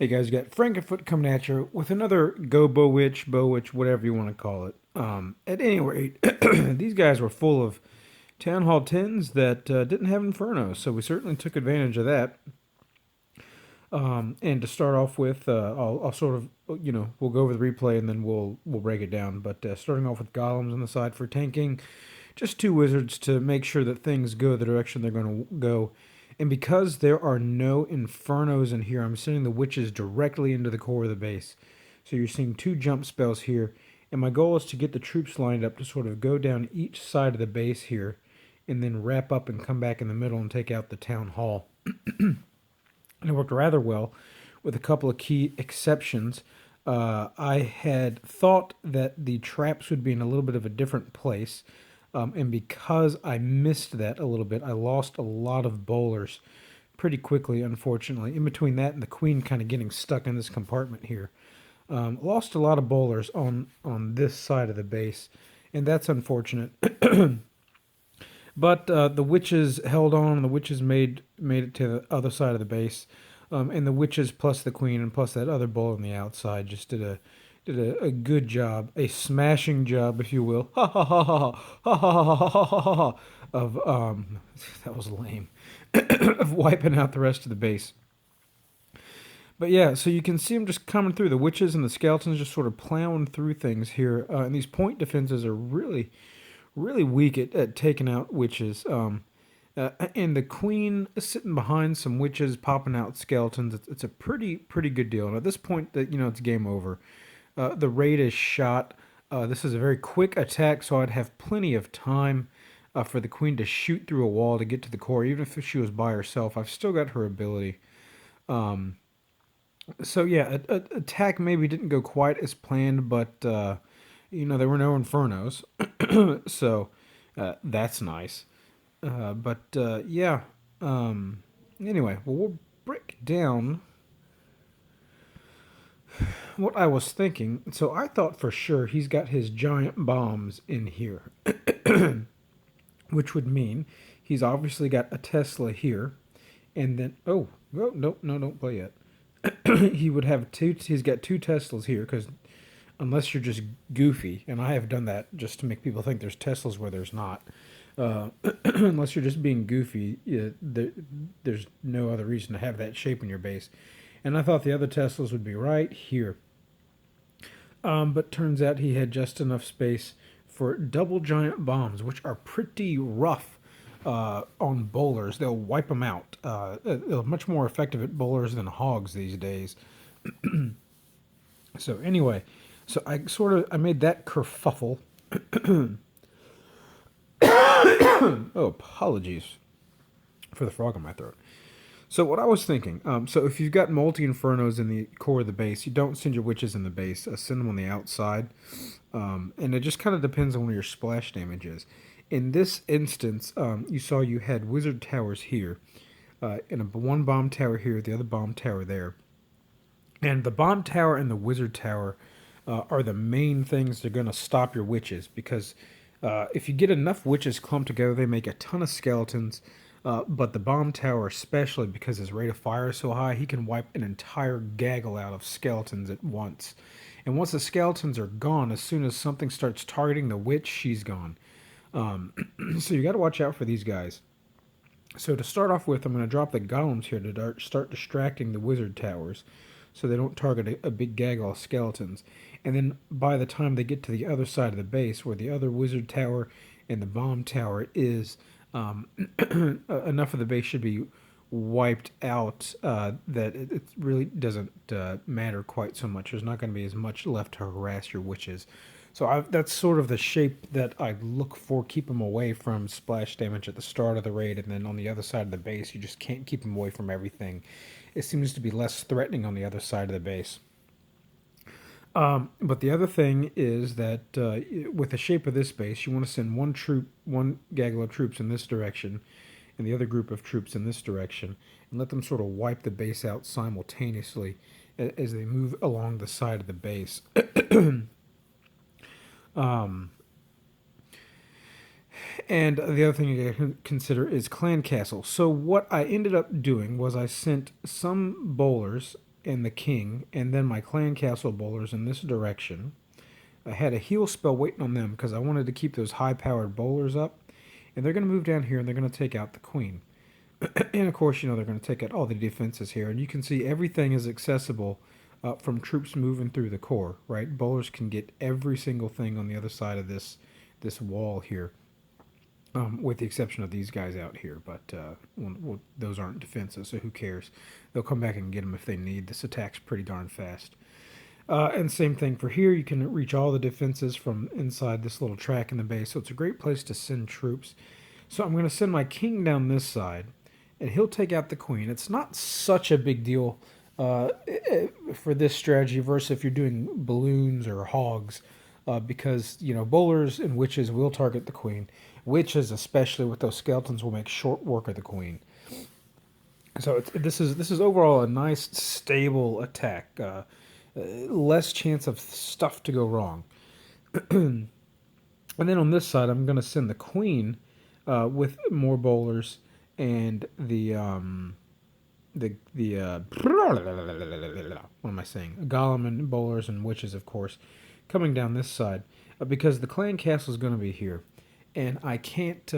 Hey guys, you got Frankenfoot coming at you with another GoBoWitch, whatever you want to call it. At any rate, these guys were full of Town Hall 10s that didn't have Inferno, so we certainly took advantage of that. And to start off with, I'll sort of, we'll go over the replay and then we'll break it down. But starting off with golems on the side for tanking, just two wizards to make sure that things go the direction they're going to go. And because there are no infernos in here, I'm sending the witches directly into the core of the base. So you're seeing two jump spells here. And my goal is to get the troops lined up to sort of go down each side of the base here and then wrap up and come back in the middle and take out the town hall. And it worked rather well with a couple of key exceptions. I had thought that the traps would be in a little bit of a different place. And because I missed that a little bit, I lost a lot of bowlers pretty quickly, unfortunately. In between that and the queen kind of getting stuck in this compartment here. Lost a lot of bowlers on this side of the base, and that's unfortunate. But the witches held on, and the witches made it to the other side of the base. And the witches plus the queen and plus that other bowler on the outside just did a good job, a smashing job, if you will. Ha ha ha ha ha ha ha ha ha ha ha of that was lame. Of wiping out the rest of the base. But yeah, so you can see them just coming through. The witches and the skeletons just sort of plowing through things here. And these point defenses are really, really weak at taking out witches. And the queen sitting behind some witches popping out skeletons. It's a pretty good deal. And at this point, that it's game over. The raid is shot. This is a very quick attack, so I'd have plenty of time for the queen to shoot through a wall to get to the core. Even if she was by herself, I've still got her ability. So yeah, attack maybe didn't go quite as planned, but there were no infernos, so that's nice. But yeah. Anyway, well, we'll break down what I was thinking. So I thought for sure he's got his giant bombs in here, which would mean he's obviously got a Tesla here, and then no, don't play yet. He would have two. He's got two Teslas here because unless you're just goofy, and I have done that just to make people think there's Teslas where there's not. Unless you're just being goofy, there's no other reason to have that shape in your base. And I thought the other Teslas would be right here. But turns out he had just enough space for double giant bombs, which are pretty rough on bowlers. They'll wipe them out. They're much more effective at bowlers than hogs these days. So anyway, so I made that kerfuffle. Oh, apologies for the frog in my throat. So what I was thinking, so if you've got multi-infernos in the core of the base, you don't send your witches in the base, send them on the outside. And it just kind of depends on where your splash damage is. In this instance, you saw you had wizard towers here, and one bomb tower here, the other bomb tower there. And the bomb tower and the wizard tower are the main things that are going to stop your witches, because if you get enough witches clumped together, they make a ton of skeletons. But the bomb tower, especially because his rate of fire is so high, he can wipe an entire gaggle out of skeletons at once. And once the skeletons are gone, as soon as something starts targeting the witch, she's gone. So you got to watch out for these guys. So to start off with, I'm going to drop the golems here to start distracting the wizard towers so they don't target a big gaggle of skeletons. And then by the time they get to the other side of the base, where the other wizard tower and the bomb tower is, enough of the base should be wiped out that it really doesn't matter quite so much. There's not going to be as much left to harass your witches. So that's sort of the shape that I look for. Keep them away from splash damage at the start of the raid, and then on the other side of the base, you just can't keep them away from everything. It seems to be less threatening on the other side of the base. But the other thing is that with the shape of this base, you want to send one gaggle of troops in this direction, and the other group of troops in this direction, and let them sort of wipe the base out simultaneously as they move along the side of the base. And the other thing you gotta consider is clan castle. So what I ended up doing was I sent some bowlers and the king, and then my clan castle bowlers in this direction. I had a heal spell waiting on them because I wanted to keep those high-powered bowlers up. And they're going to move down here and they're going to take out the queen. And of course, they're going to take out all the defenses here. And you can see everything is accessible from troops moving through the core, right? Bowlers can get every single thing on the other side of this wall here, with the exception of these guys out here. But well, those aren't defenses, so who cares? They'll come back and get them if they need. This attack's pretty darn fast. And same thing for here. You can reach all the defenses from inside this little track in the base. So it's a great place to send troops. So I'm going to send my king down this side, and he'll take out the queen. It's not such a big deal for this strategy versus if you're doing balloons or hogs, because, bowlers and witches will target the queen. Witches, especially with those skeletons, will make short work of the queen. So this is overall a nice, stable attack. Less chance of stuff to go wrong. And then on this side, I'm going to send the queen with more bowlers and the what am I saying? Golem and bowlers and witches, of course, coming down this side because the clan castle is going to be here, and I can't.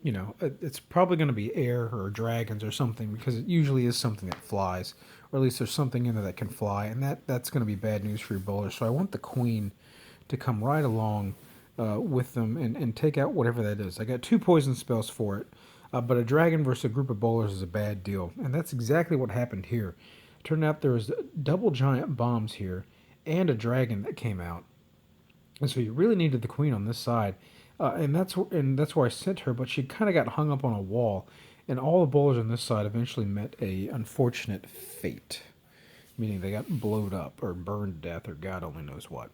It's probably going to be air or dragons or something because it usually is something that flies, or at least there's something in there that can fly, and that's going to be bad news for your bowlers. So I want the queen to come right along with them and take out whatever that is. I got 2 poison spells for it, but a dragon versus a group of bowlers is a bad deal, and that's exactly what happened here. It turned out there was double giant bombs here and a dragon that came out, and so you really needed the queen on this side. And that's where I sent her, but she kind of got hung up on a wall, and all the bowlers on this side eventually met a unfortunate fate, meaning they got blowed up or burned to death or God only knows what.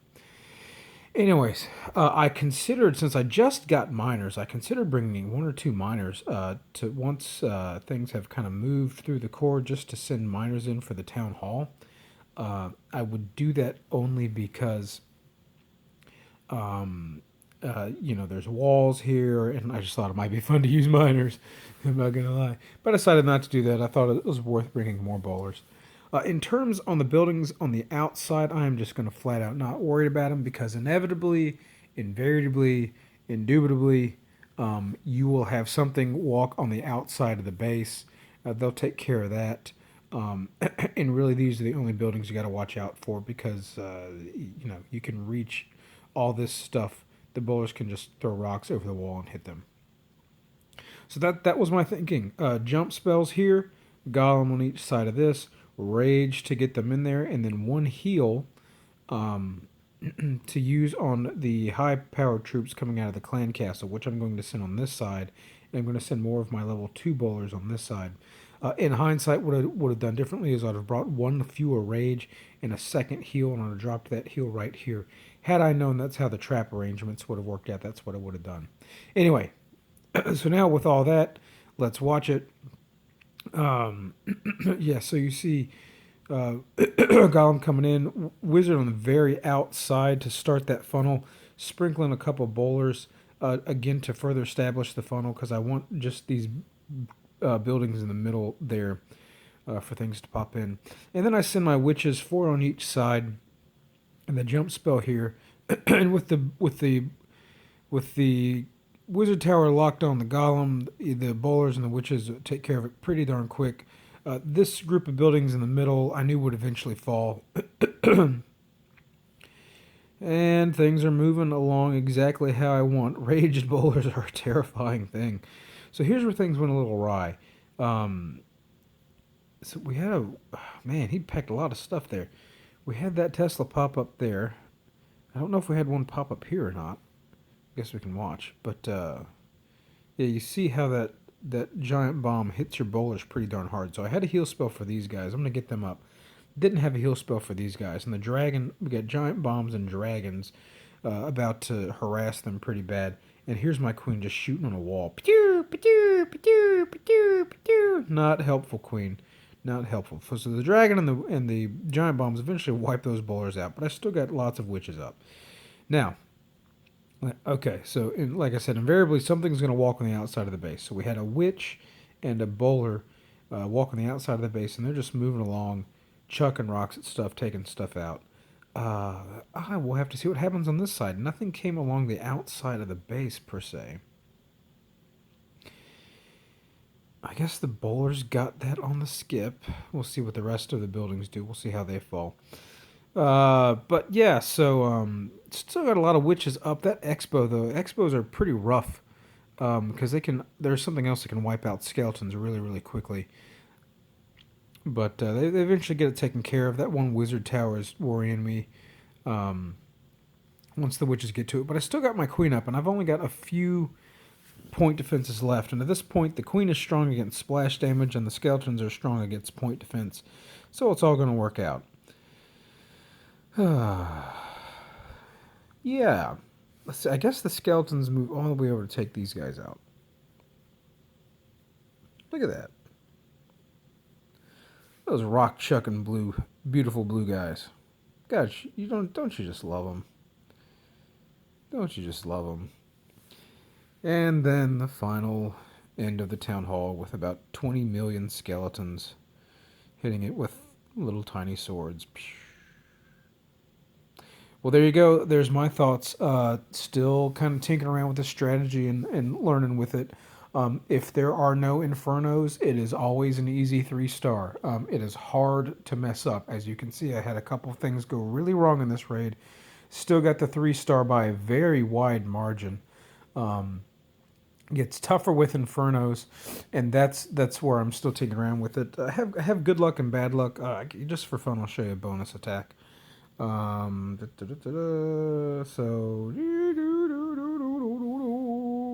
Anyways, I considered, since I just got miners, I considered bringing 1 or 2 miners to once things have kind of moved through the core, just to send miners in for the town hall. I would do that only because there's walls here, and I just thought it might be fun to use miners. I'm not gonna lie, but I decided not to do that. I thought it was worth bringing more bowlers. In terms on the buildings on the outside, I am just gonna flat out not worried about them because inevitably, invariably, indubitably, you will have something walk on the outside of the base. They'll take care of that. And really, these are the only buildings you got to watch out for because you can reach all this stuff. The bowlers can just throw rocks over the wall and hit them. So that was my thinking. Jump spells here, golem on each side of this, rage to get them in there, and then 1 heal to use on the high-powered troops coming out of the clan castle, which I'm going to send on this side, and I'm going to send more of my level 2 bowlers on this side. In hindsight, what I would have done differently is I'd have brought 1 fewer rage and a 2nd heal, and I'd have dropped that heal right here. Had I known that's how the trap arrangements would have worked out, that's what I would have done. Anyway, so now with all that, let's watch it. Yeah, so you see Golem coming in, Wizard on the very outside to start that funnel, sprinkling a couple bowlers, again to further establish the funnel because I want just these buildings in the middle there for things to pop in. And then I send my witches 4 on each side, and the jump spell here, and with the wizard tower locked on the golem, the bowlers and the witches take care of it pretty darn quick. This group of buildings in the middle I knew would eventually fall. And things are moving along exactly how I want. Raged bowlers are a terrifying thing. So here's where things went a little awry. So we had man, he packed a lot of stuff there. We had that Tesla pop up there. I don't know if we had one pop up here or not. I guess we can watch. But yeah, you see how that giant bomb hits your bowlers pretty darn hard. So I had a heal spell for these guys. I'm going to get them up. Didn't have a heal spell for these guys. And the dragon, we got giant bombs and dragons about to harass them pretty bad. And here's my queen just shooting on a wall. Pew, pew, pew, pew, pew. Not helpful, queen. Not helpful. So the dragon and the giant bombs eventually wipe those bowlers out. But I still got lots of witches up. Now, okay, so like I said, invariably something's going to walk on the outside of the base. So we had a witch and a bowler walk on the outside of the base, and they're just moving along chucking rocks at stuff, taking stuff out. I will have to see what happens on this side. Nothing came along the outside of the base, per se. I guess the bowlers got that on the skip. We'll see what the rest of the buildings do. We'll see how they fall. But yeah, so still got a lot of witches up. That expo though, expos are pretty rough because they can. There's something else that can wipe out skeletons really, really quickly. But they eventually get it taken care of. That one wizard tower is worrying me. Once the witches get to it, but I still got my queen up, and I've only got a few point defenses left. And at this point, the queen is strong against splash damage, and the skeletons are strong against point defense. So it's all going to work out. Yeah. Let's see, I guess the skeletons move all the way over to take these guys out. Look at that. Those rock chucking blue, beautiful blue guys. Gosh, don't you just love them? Don't you just love them? And then the final end of the town hall with about 20 million skeletons hitting it with little tiny swords. Well, there you go. There's my thoughts. Still kind of tinkering around with the strategy and learning with it. If there are no infernos, it is always an easy 3-star. It is hard to mess up. As you can see, I had a couple of things go really wrong in this raid. Still got the 3-star by a very wide margin. Gets tougher with infernos, and that's where I'm still tinkering around with it. I have good luck and bad luck. Just for fun, I'll show you a bonus attack. So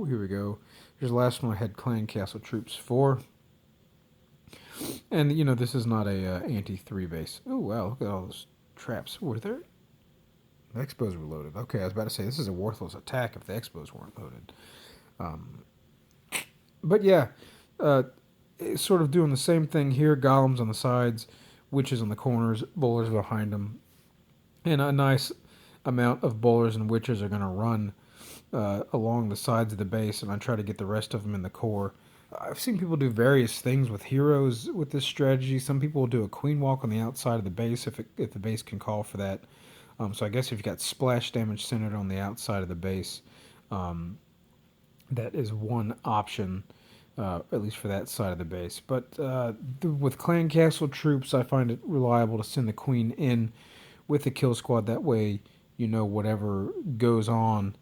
here we go. Here's the last one. I had clan castle troops 4, and you know this is not a anti-3 base. Oh wow, look at all those traps. Were there? The expos were loaded. Okay, I was about to say this is a worthless attack if the expos weren't loaded. But yeah, sort of doing the same thing here. Golems on the sides, witches on the corners, bowlers behind them. And a nice amount of bowlers and witches are going to run along the sides of the base, and I try to get the rest of them in the core. I've seen people do various things with heroes with this strategy. Some people will do a queen walk on the outside of the base if the base can call for that. So I guess if you've got splash damage centered on the outside of the base, that is one option, at least for that side of the base. But with clan castle troops, I find it reliable to send the queen in with the kill squad. That way, you know, whatever goes on,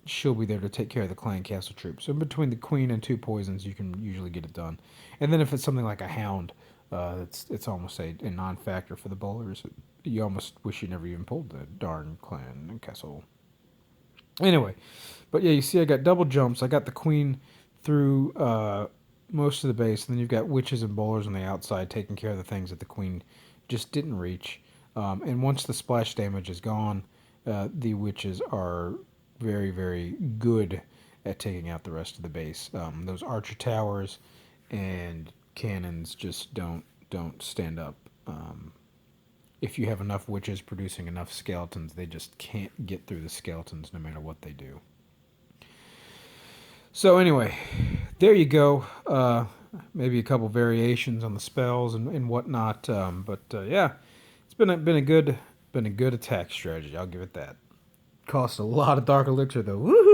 she'll be there to take care of the clan castle troops. So between the queen and 2 poisons, you can usually get it done. And then if it's something like a hound, it's almost a non-factor for the bowlers. You almost wish you never even pulled the darn clan and castle. Anyway, but yeah, you see I got double jumps. I got the queen through most of the base, and then you've got witches and bowlers on the outside taking care of the things that the queen just didn't reach. And once the splash damage is gone, the witches are very, very good at taking out the rest of the base. Those archer towers and cannons just don't stand up. If you have enough witches producing enough skeletons, they just can't get through the skeletons no matter what they do. So anyway, there you go. Maybe a couple variations on the spells and whatnot. Yeah, it's been a good attack strategy. I'll give it that. Cost a lot of dark elixir though. Woohoo!